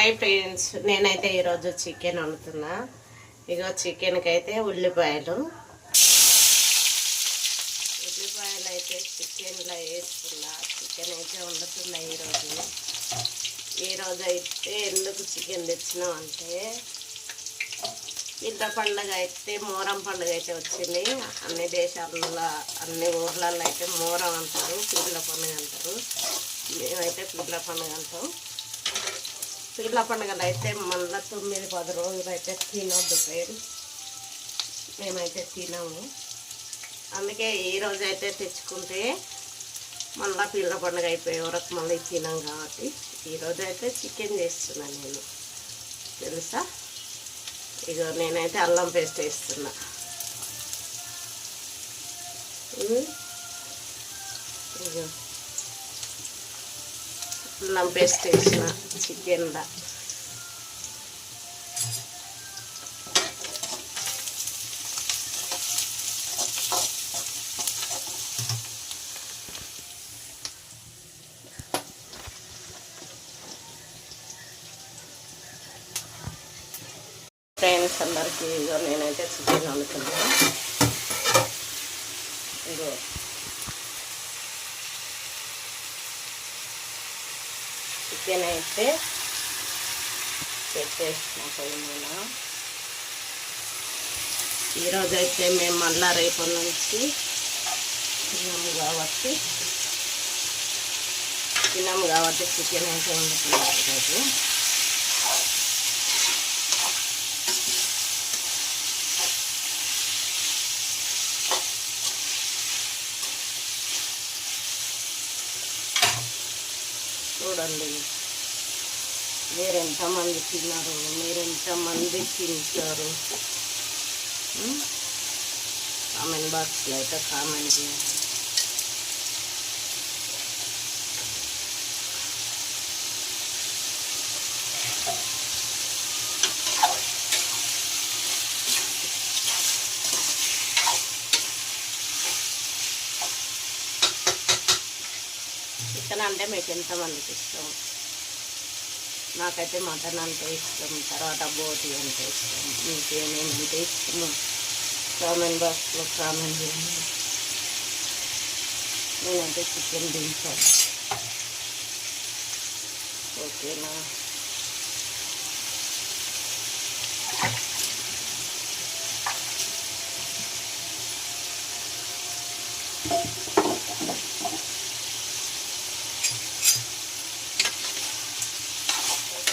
Hi friends, నేనైతే ఈరోజు chicken వండుతున్నా. ఇగో చికెన్కి అయితే ఉల్లిపాయలు అయితే చికెన్లో వేస్తున్నా. చికెన్ అయితే వండుతున్నా ఈరోజు అయితే ఎందుకు చికెన్ తెచ్చినాం అంటే ఇంత పండుగ అయితే మొహరం పండుగ అయితే వచ్చింది. అన్ని దేశాలలో అన్ని ఊర్లలో అయితే మొహరం అంటారు, పీర్ల పండుగ అంటారు. మేమైతే పీర్ల పండుగ అంటాం. పీర్ల పండుగలు అయితే మళ్ళీ 9-10 రోజులు అయితే తినొద్దు ఫ్రెండ్స్. మేమైతే తినము. అందుకే ఈరోజు అయితే తెచ్చుకుంటే మళ్ళీ పీర్ల పండుగ అయిపోయే వరకు మళ్ళీ తినాం కాబట్టి ఈరోజు అయితే చికెన్ చేస్తున్నాను నేను, తెలుసా. ఇగో నేనైతే అల్లం పేస్ట్ వేస్తున్నా. ఇగో అల్లం పేస్ట్ వేసిన చికెన్లో. ఫ్రెండ్స్ అందరికీ ఇగో నేనైతే చికెన్ వండుతున్నాను. ఇగో చికెన్ అయితే పెట్టేస్తున్నా పొయ్యి మీద. ఈరోజు అయితే మేము మళ్ళా రేపటి నుంచి తిన్నాము కాబట్టి చికెన్ అయితే వండుతున్నాం ఈరోజు. చూడండి, మీరు ఎంతమంది తిన్నారు, మీరు ఎంతమంది తింటారు, కామెంట్ బాక్స్లో అయితే కామెంట్ చేయండి. చికెన్ అంటే మీకు ఎంతమందికి ఇష్టం? నాకైతే మటన్ అంటే ఇష్టం, తర్వాత బోటి అంటే ఇష్టం. మీకు ఏమేమి ఇష్టమో కామెంట్ బాక్స్లో కామెంట్ చేయండి. నేనైతే చికెన్ తింటాను, ఓకేనా.